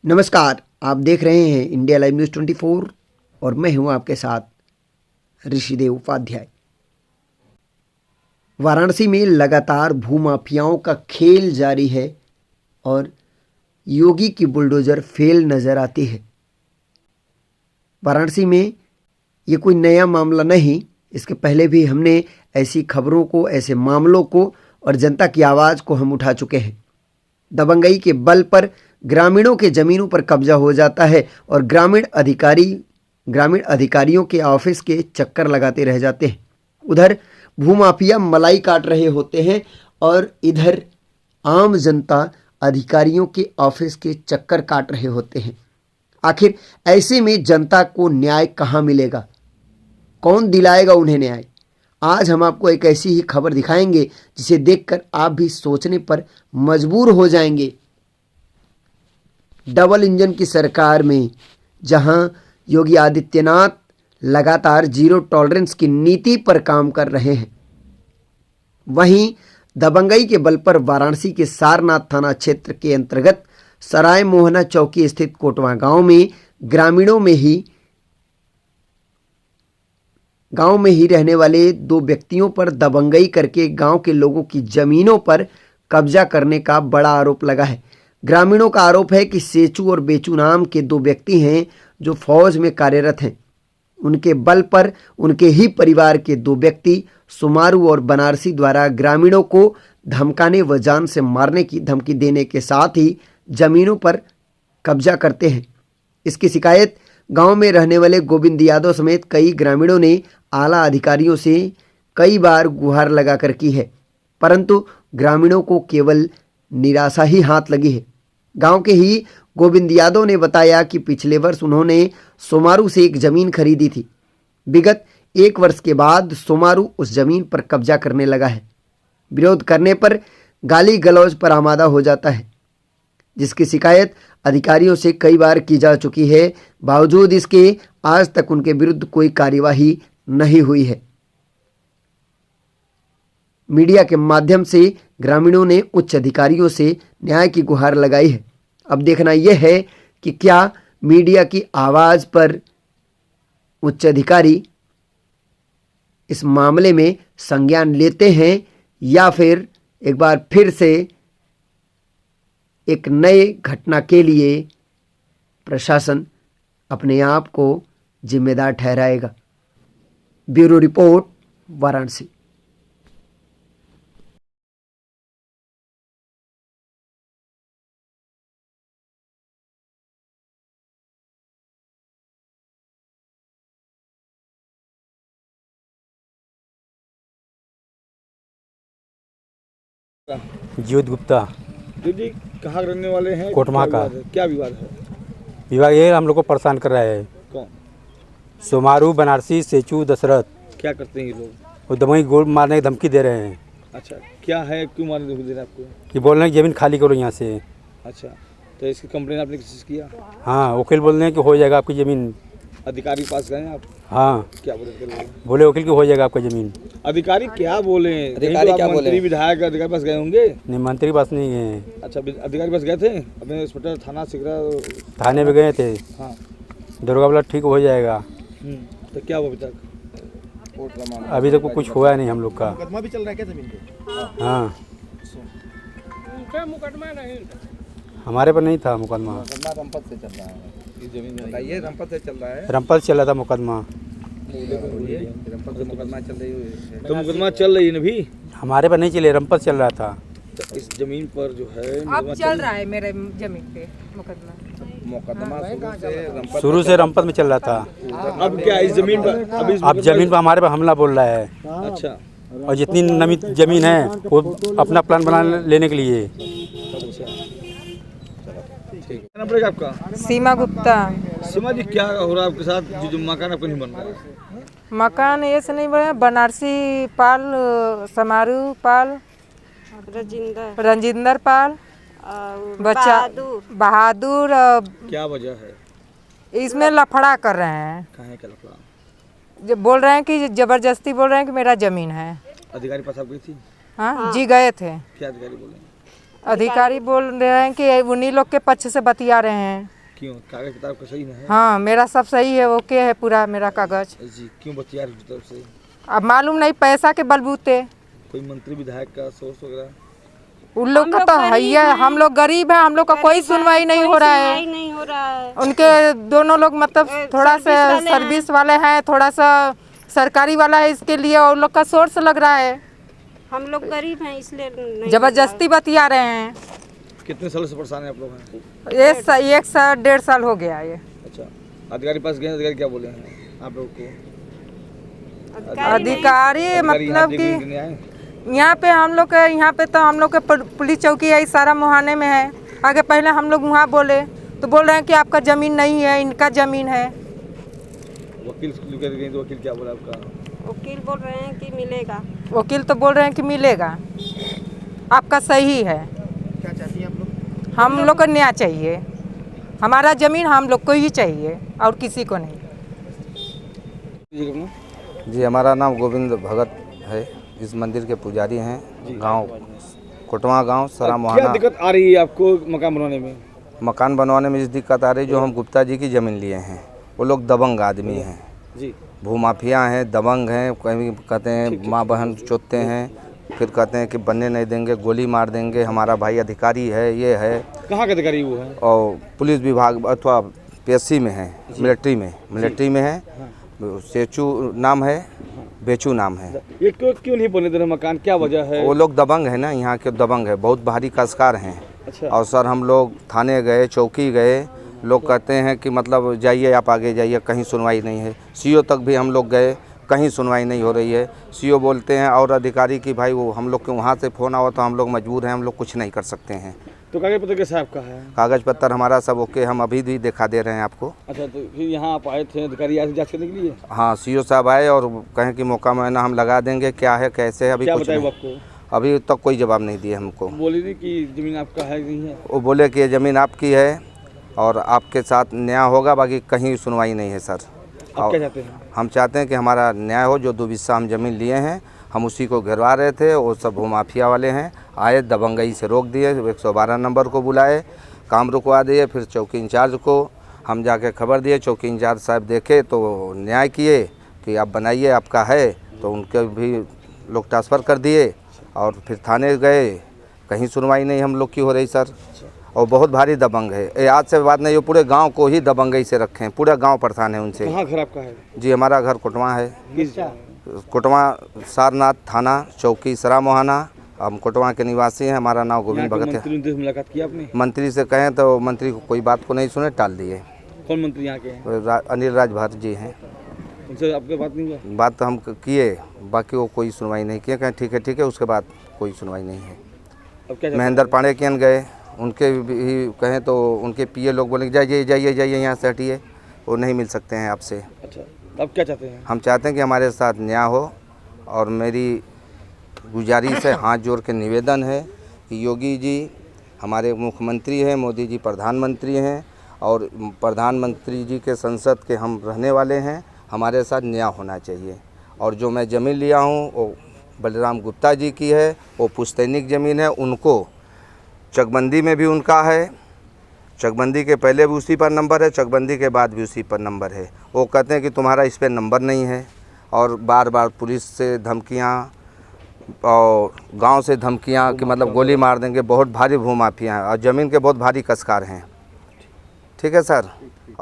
नमस्कार, आप देख रहे हैं इंडिया लाइव न्यूज़ 24 और मैं हूं आपके साथ ऋषिदेव उपाध्याय। वाराणसी में लगातार भूमाफियाओं का खेल जारी है और योगी की बुलडोजर फेल नजर आती है। वाराणसी में ये कोई नया मामला नहीं, इसके पहले भी हमने ऐसी खबरों को, ऐसे मामलों को और जनता की आवाज़ को हम उठा चुके हैं। दबंगई के बल पर ग्रामीणों के जमीनों पर कब्जा हो जाता है और ग्रामीण अधिकारियों के ऑफिस के चक्कर लगाते रह जाते हैं। उधर भूमाफिया मलाई काट रहे होते हैं और इधर आम जनता अधिकारियों के ऑफिस के चक्कर काट रहे होते हैं। आखिर ऐसे में जनता को न्याय कहाँ मिलेगा? कौन दिलाएगा उन्हें न्याय? आज हम आपको एक ऐसी ही खबर दिखाएंगे जिसे देखकर आप भी सोचने पर मजबूर हो जाएंगे। डबल इंजन की सरकार में जहां योगी आदित्यनाथ लगातार जीरो टॉलरेंस की नीति पर काम कर रहे हैं, वहीं दबंगई के बल पर वाराणसी के सारनाथ थाना क्षेत्र के अंतर्गत सराय मोहना चौकी स्थित कोटवा गांव में गांव में ही रहने वाले दो व्यक्तियों पर दबंगई करके गांव के लोगों की जमीनों पर कब्जा करने का बड़ा आरोप लगा है। ग्रामीणों का आरोप है कि सेचू और बेचू नाम के दो व्यक्ति हैं जो फौज में कार्यरत हैं। उनके बल पर उनके ही परिवार के दो व्यक्ति सुमारू और बनारसी द्वारा ग्रामीणों को धमकाने व जान से मारने की धमकी देने के साथ ही जमीनों पर कब्जा करते हैं। इसकी शिकायत गांव में रहने वाले गोविंद यादव समेत कई ग्रामीणों ने आला अधिकारियों से कई बार गुहार लगाकर की है, परंतु ग्रामीणों को केवल निराशा ही हाथ लगी है। गांव के ही गोविंद यादव ने बताया कि पिछले वर्ष उन्होंने सोमारू से एक जमीन खरीदी थी। विगत 1 वर्ष के बाद सोमारू उस जमीन पर कब्जा करने लगा है। विरोध करने पर गाली गलौज पर आमादा हो जाता है, जिसकी शिकायत अधिकारियों से कई बार की जा चुकी है। बावजूद इसके आज तक उनके विरुद्ध कोई कार्यवाही नहीं हुई है। मीडिया के माध्यम से ग्रामीणों ने उच्च अधिकारियों से न्याय की गुहार लगाई है। अब देखना यह है कि क्या मीडिया की आवाज़ पर उच्च अधिकारी इस मामले में संज्ञान लेते हैं या फिर एक बार फिर से एक नए घटना के लिए प्रशासन अपने आप को जिम्मेदार ठहराएगा। Bureau report, Varanasi. ज्योत गुप्ता। जी, कहाँ रहने वाले हैं? कोटमा का। क्या विवाद है? विवाद ये हम लोग को परेशान कर रहा है। कौन? सोमारू, बनारसी, सेचू, दशरथ। क्या करते हैं ये लोग? वो दमई गोल मारने की धमकी दे रहे हैं। अच्छा, क्या है, क्यों मारने की धमकी दे रहे हैं आपको? कि बोल रहे हैं जमीन खाली करो यहाँ से। अच्छा, तो इसकी कंप्लेन आपने किसी से किया? हाँ, वकील बोल रहे हैं कि हो जाएगा आपकी ज़मीन। अधिकारी के पास गए आप? हाँ। क्या बोले? बोले वकील की हो जाएगा आपका ज़मीन। अधिकारी क्या बोले? अधिकारी क्या बोले? मंत्री विधायक अधिकारी पास गए होंगे? नहीं, मंत्री के पास नहीं गए। अच्छा, अधिकारी पास गए थे? अपने इंस्पेक्टर थाना सिगरा थाने में गए थे। हाँ। दुर्गा बोला ठीक हो जाएगा। तो क्या हुआ अभी तक? अभी तक कुछ हुआ नहीं हम लोग का। मुकदमा भी चल रहा है क्या जमीन पे? हाँ, मुकदमा नहीं, हमारे पर नहीं था मुकदमा। रंपत से चल रहा है। ये जमीन बताइए, रंपत से चल रहा है। रंपत चल रहा था मुकदमा। रंपत से मुकदमा चल रही है। तो मुकदमा चल रही है ना भी? हमारे पर नहीं चले, रंपत चल रहा था। तो इस जमीन पर जो है अब चल रहा है मेरे जमीन पे मुकदमा। शुरू से रंपत में चल रहा था। अब क्या इस जमीन पर अब जमीन पर हमारे पर हमला बोल रहा है। अच्छा, और जितनी नमी जमीन है वो अपना प्लान बना लेने के लिए। ठीक है। नाम पड़ेगा आपका? सीमा गुप्ता। सीमा जी, क्या हो रहा है आपके साथ? जो मकान आपका नहीं बन रहा है? मकान ऐसे नहीं बना, बनारसी पाल, समारू पाल, रंजिंदर पाल, बच्चा बहादुर। क्या वजह है? इसमें लफड़ा कर रहे हैं। कहाँ है क्या लफड़ा? जब बोल रहे हैं कि जबरदस्ती बोल रहे हैं कि मेरा जमीन है। अधिकारी पास आप गई थी? हाँ जी गए थे। क्या अधिकारी बोले? अधिकारी बोल रहे हैं कि उन्हीं लोग के पक्ष से बतिया रहे हैं। क्यों? कागज किताब का सही ना है? हाँ मेरा सब सही है, ओके है पूरा मेरा कागज। जी, क्यों बतिया रही तरफ से? अब मालूम नहीं पैसा के बलबूते। कोई मंत्री विधायक का सोर्स वगैरह? उन लोग का तो है ही है, हम लोग गरीब हैं, हम लोग का कोई सुनवाई नहीं हो रहा है। नहीं हो रहा है। उनके दोनों लोग मतलब थोड़ा सा सर्विस वाले हैं, थोड़ा सा सरकारी वाला है, इसके लिए उन लोग का सोर्स लग रहा है। हम लोग गरीब हैं इसलिए नहीं जबरदस्ती बतिया रहे हैं। कितने सालों से परेशान है आप लोग हैं? एक साल 1.5 साल हो गया ये। अच्छा, अधिकारी पास गए, अधिकारी क्या बोले हैं आप लोग को? अधिकारी मतलब देखने कि के लिए आए? यहाँ पे हम लोग के यहाँ पे तो हम लोग के पुलिस चौकी है, सारा मुहाने में है। आगे पहले हम लोग वहाँ बोले तो बोल रहे हैं कि आपका ज़मीन नहीं है, इनका ज़मीन है। वकील से लेकर गए तो वकील क्या बोला आपका? वकील बोल रहे हैं कि मिलेगा। वकील तो बोल रहे हैं कि मिलेगा, आपका सही है। क्या चाहती हैं आप लोग? हम लोग को न्याय चाहिए, हमारा ज़मीन हम लोग को ही चाहिए और किसी को नहीं। जी हमारा नाम गोविंद भगत है, इस मंदिर के पुजारी हैं। गांव कोटवा गांव सरा क्या मोहाना। दिक्कत आ रही है आपको मकान बनवाने में? मकान बनवाने में इस दिक्कत आ रही है, जो हम गुप्ता जी की ज़मीन लिए हैं वो लोग दबंग आदमी हैं, जी, भूमाफिया हैं, दबंग हैं। कहीं कहते हैं माँ बहन चोतते हैं, फिर कहते हैं कि बनने नहीं देंगे, गोली मार देंगे। हमारा भाई अधिकारी है, ये है। कहाँ का अधिकारी वो है? और पुलिस विभाग अथवा PSC में है, मिलिट्री में है। सेचू नाम है, बेचू नाम है। ये क्यों नहीं बनने दे रहे मकान, क्या वजह है? वो लोग दबंग है ना, यहाँ के दबंग है, बहुत भारी कास्कार हैं। अच्छा, और सर हम लोग थाने गए, चौकी गए, लोग कहते हैं कि मतलब जाइए आप आगे जाइए, कहीं सुनवाई नहीं है। CO तक भी हम लोग गए, कहीं सुनवाई नहीं हो रही है। CO बोलते हैं और अधिकारी की भाई वो हम लोग के वहाँ से फ़ोन आवा तो हम लोग मजबूर हैं, हम लोग कुछ नहीं कर सकते हैं। तो कागज पत्र कैसा आपका है? कागज़ पत्तर हमारा सब ओके, हम अभी भी दिखा दे रहे हैं आपको। अच्छा, तो फिर यहाँ आप आए थे अधिकारी आए थे जाँच करने के लिए? हाँ CO साहब आए और कहें कि मौका महीना हम लगा देंगे, क्या है कैसे है अभी क्या कुछ बताया वो नहीं। आपको? अभी तक कोई जवाब नहीं दिए हमको। बोली नहीं कि ज़मीन आपका है कि नहीं है? वो बोले कि ये ज़मीन आपकी है और आपके साथ न्याय होगा, बाकी कहीं सुनवाई नहीं है सर। आप क्या चाहते हैं? हम चाहते हैं कि हमारा न्याय हो, जो 2 बिस्सा हम ज़मीन लिए हैं हम उसी को घेरवा रहे थे। वो सब भूमाफिया वाले हैं, आए दबंगई से रोक दिए, 112 नंबर को बुलाए, काम रुकवा दिए। फिर चौकी इंचार्ज को हम जाके खबर दिए, चौकी इंचार्ज साहब देखे तो न्याय किए कि आप बनाइए, आपका है। तो उनके भी लोग ट्रांसफ़र कर दिए और फिर थाने गए, कहीं सुनवाई नहीं हम लोग की हो रही सर। और बहुत भारी दबंग है, ये आज से बात नहीं, ये पूरे गांव को ही दबंगई से रखे हैं, पूरा गांव परेशान है उनसे। कहाँ घर आपका है? जी हमारा घर कोटवा है, किस जगह? कोटवा सारनाथ थाना चौकी सरा मोहाना। हम कोटवा के निवासी हैं, हमारा नाम गोविंद भगत है। मंत्री से मुलाकात की आपने? मंत्री से कहें तो मंत्री को कोई बात को नहीं सुने, टाल दिए। कौन मंत्री यहाँ के हैं? अनिल राजभर जी हैं। उनसे आपके बात नहीं हुआ? बात तो हम किए, बाकी वो कोई सुनवाई नहीं किए, कहें ठीक है, उसके बाद कोई सुनवाई नहीं है। अब क्या महेंद्र पांडेकियन गए, उनके भी कहें तो उनके PA लोग बोले जाइए यहाँ से हटिए, वो नहीं मिल सकते हैं आपसे। अच्छा, अब क्या चाहते हैं? हम चाहते हैं कि हमारे साथ न्याय हो। और मेरी गुजारिश है, हाथ जोड़ के निवेदन है कि योगी जी हमारे मुख्यमंत्री हैं, मोदी जी प्रधानमंत्री हैं और प्रधानमंत्री जी के संसद के हम रहने वाले हैं, हमारे साथ न्याय होना चाहिए। और जो मैं ज़मीन लिया हूँ वो बलराम गुप्ता जी की है, वो पुश्तैनिक ज़मीन है, उनको चकबंदी में भी उनका है, चकबंदी के पहले भी उसी पर नंबर है, चकबंदी के बाद भी उसी पर नंबर है। वो कहते हैं कि तुम्हारा इस पर नंबर नहीं है और बार बार पुलिस से धमकियाँ और गांव से धमकियाँ कि मतलब गोली मार देंगे। बहुत भारी भूमाफिया हैं और ज़मीन के बहुत भारी कसकार हैं। ठीक है सर।